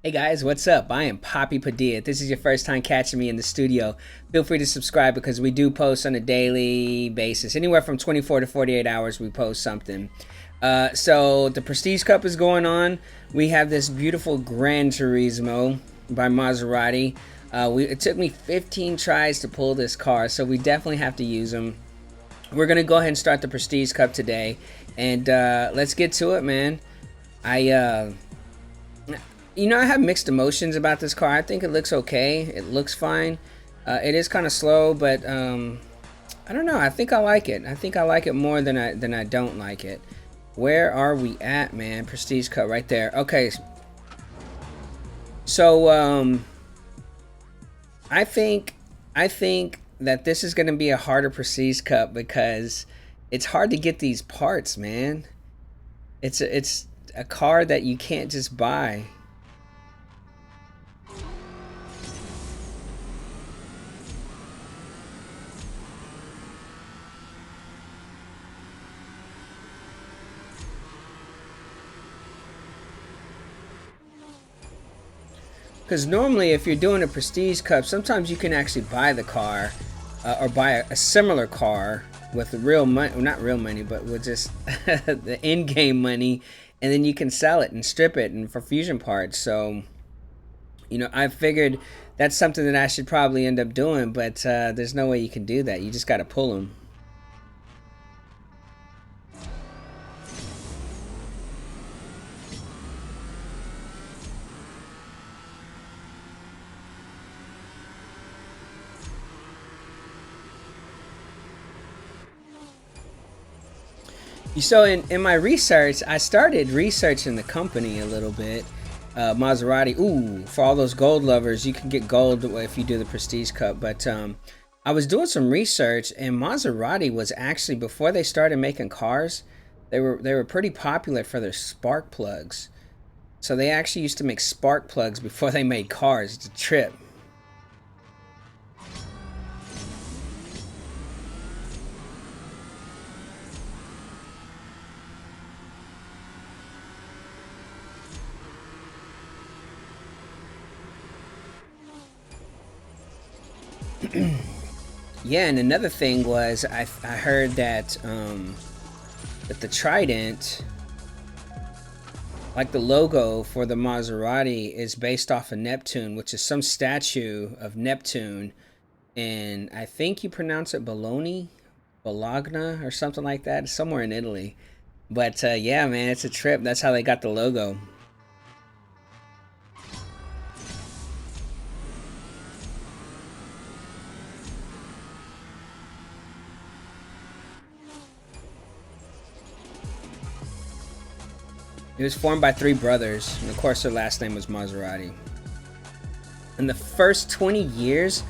Hey guys, what's up? I am Papi Padilla. If this is your first time catching me in the studio, feel free to subscribe because we do post on a daily basis. Anywhere from 24 to 48 hours, we post something. So the Prestige Cup is going on. We have this beautiful Gran Turismo by Maserati. It took me 15 tries to pull this car, so we definitely have to use them. We're going to go ahead and start the Prestige Cup today. And let's get to it, man. I I have mixed emotions about this car. I think it looks okay. It looks fine. It is kind of slow, but I don't know. I think I like it. I think I like it more than I don't like it. Where are we at, man? Prestige Cup right there. Okay. So I think that this is going to be a harder Prestige Cup because it's hard to get these parts, man. It's a car that you can't just buy. Because normally, if you're doing a Prestige Cup, sometimes you can actually buy the car or buy a similar car with real money, well, not real money, but with just the in-game money, and then you can sell it and strip it and for fusion parts. So, I figured that's something that I should probably end up doing, but there's no way you can do that. You just got to pull them. So in my research, I started researching the company a little bit. Maserati. Ooh, for all those gold lovers, you can get gold if you do the Prestige Cup. But I was doing some research, and Maserati was actually, before they started making cars, they were pretty popular for their spark plugs. So they actually used to make spark plugs before they made cars. It's a trip. Yeah, and another thing was I heard that the Trident, like the logo for the Maserati, is based off of Neptune, which is some statue of Neptune, and I think you pronounce it Bologna, or something like that. It's somewhere in Italy. But yeah, man, it's a trip. That's how they got the logo. It was formed by three brothers, and of course their last name was Maserati. In the first 20 years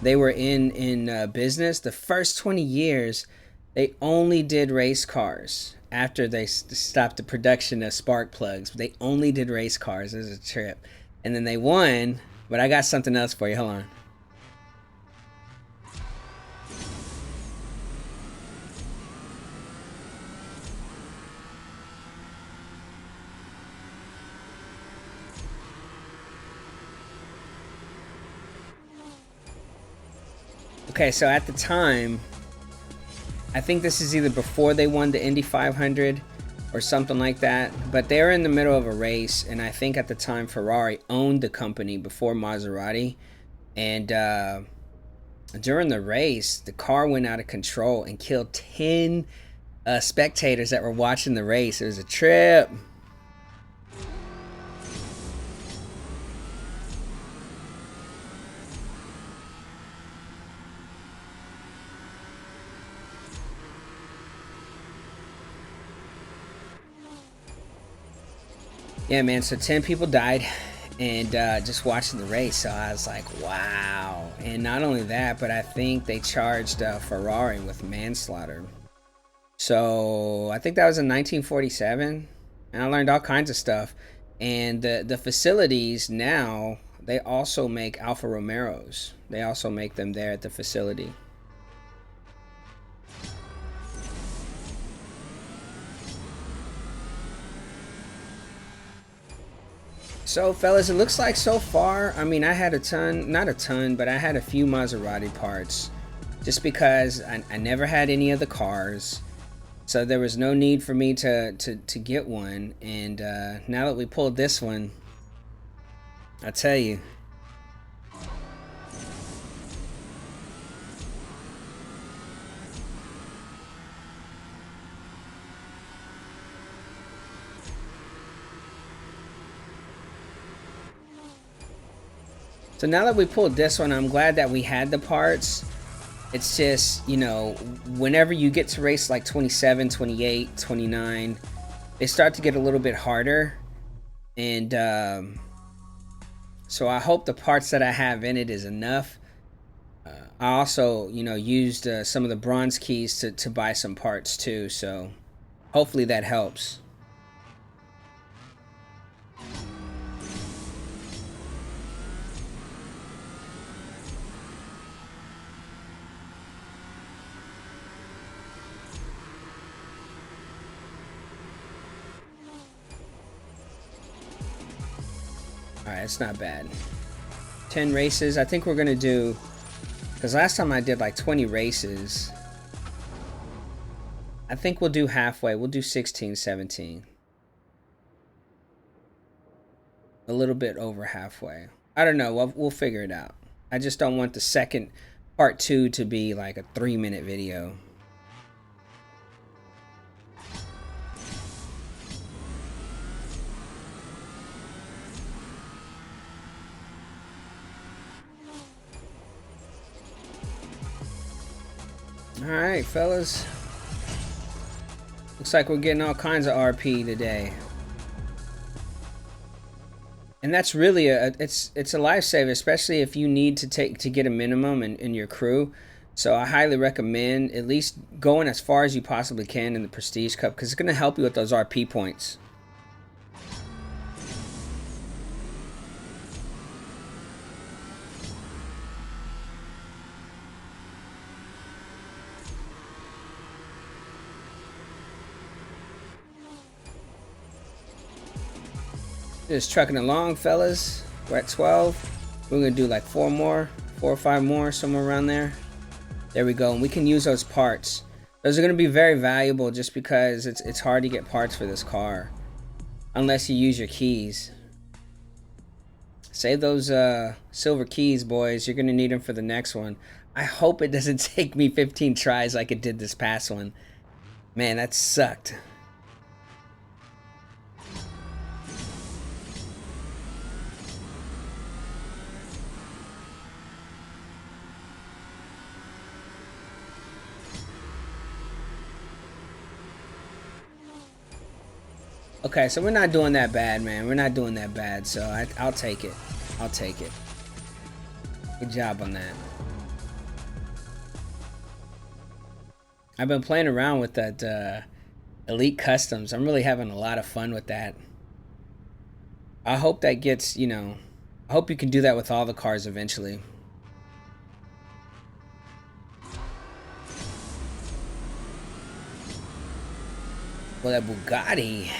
they were in business, the first 20 years they only did race cars. After they stopped the production of spark plugs, they only did race cars. It was a trip, and then they won. But I got something else for you. Hold on. Okay, so at the time, I think this is either before they won the Indy 500 or something like that, but they were in the middle of a race, and I think at the time Ferrari owned the company before Maserati, and during the race, the car went out of control and killed 10 spectators that were watching the race. It was a trip. Yeah, man. So 10 people died, and just watching the race. So I was like, wow. And not only that, but I think they charged Ferrari with manslaughter. So I think that was in 1947, and I learned all kinds of stuff. And the facilities now, they also make Alfa Romeos. They also make them there at the facility. So fellas, it looks like so far, I mean, I had a ton, not a ton, but I had a few Maserati parts just because I never had any of the cars. So there was no need for me to get one. And now that we pulled this one, I tell you. So now that we pulled this one, I'm glad that we had the parts. It's just, you know, whenever you get to race like 27, 28, 29, they start to get a little bit harder. And so I hope the parts that I have in it is enough. I also, you know, used some of the bronze keys to buy some parts too. So hopefully that helps. Alright, it's not bad. 10 races. I think we're going to do... Because last time I did like 20 races. I think we'll do halfway. We'll do 16, 17. A little bit over halfway. I don't know. We'll figure it out. I just don't want the second part 2 to be like a 3-minute video. Alright, fellas. Looks like we're getting all kinds of RP today. And that's really it's a lifesaver, especially if you need to get a minimum in your crew. So I highly recommend at least going as far as you possibly can in the Prestige Cup, because it's going to help you with those RP points. Just trucking along, fellas. We're at 12. We're gonna do like 4 or 5 more, somewhere around there. There we go. And we can use those parts. Those are gonna be very valuable just because it's hard to get parts for this car, unless you use your keys. Save those silver keys, boys. You're gonna need them for the next one. I hope it doesn't take me 15 tries like it did this past one. Man, that sucked. Okay, so we're not doing that bad, man. We're not doing that bad, so I'll take it. I'll take it. Good job on that. I've been playing around with that Elite Customs. I'm really having a lot of fun with that. I hope that gets, you know, I hope you can do that with all the cars eventually. Well, that Bugatti,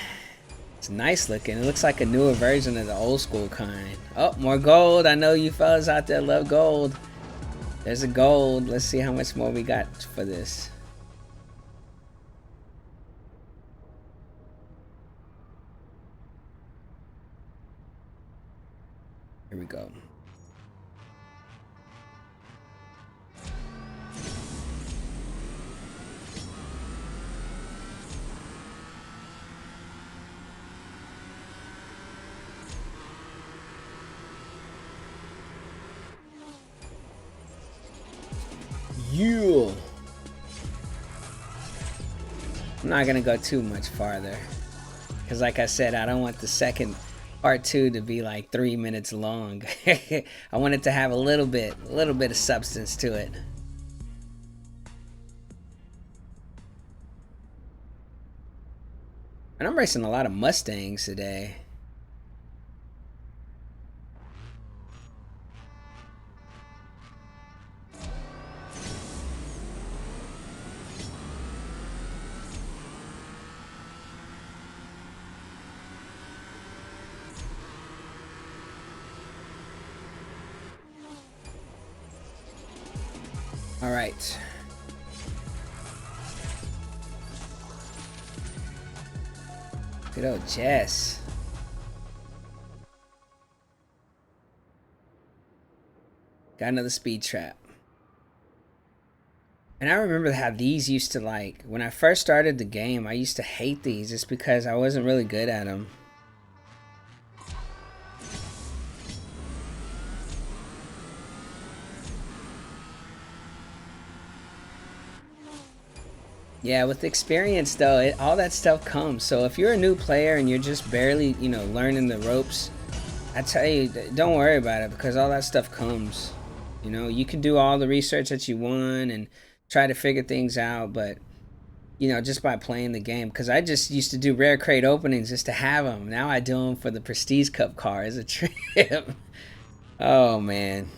it's nice looking. It looks like a newer version of the old school kind. Oh, more gold. I know you fellas out there love gold. There's a gold. Let's see how much more we got for this. Here we go. Yeah. I'm not gonna go too much farther, because like I said, I don't want the second part 2 to be like 3 minutes long. I want it to have a little bit of substance to it. And I'm racing a lot of Mustangs today. All right. Good old Jess. Got another speed trap. And I remember how these used to, like, when I first started the game, I used to hate these just because I wasn't really good at them. Yeah, with experience though, all that stuff comes. So if you're a new player and you're just barely, you know, learning the ropes, I tell you, don't worry about it because all that stuff comes. You know, you can do all the research that you want and try to figure things out, but you know, just by playing the game. Because I just used to do rare crate openings just to have them. Now I do them for the Prestige Cup car as a trip. Oh man.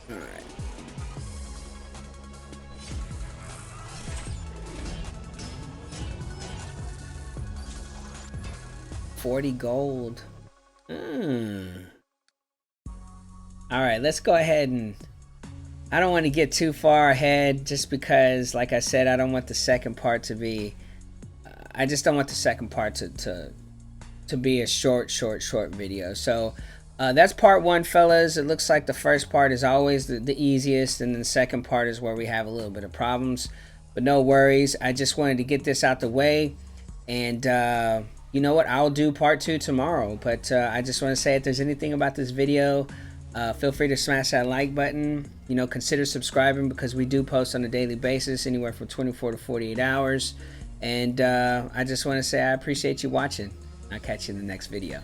All right. 40 gold. All right, let's go ahead and I don't want to get too far ahead just because, like I said, I don't want the second part to be I just don't want the second part to be a short video. So that's part one, fellas. It looks like the first part is always the easiest, and then the second part is where we have a little bit of problems, but no worries. I just wanted to get this out the way, and you know what, I'll do part two tomorrow. But I just want to say, if there's anything about this video, feel free to smash that like button. You know, consider subscribing because we do post on a daily basis, anywhere from 24 to 48 hours. And I just want to say I appreciate you watching. I'll catch you in the next video.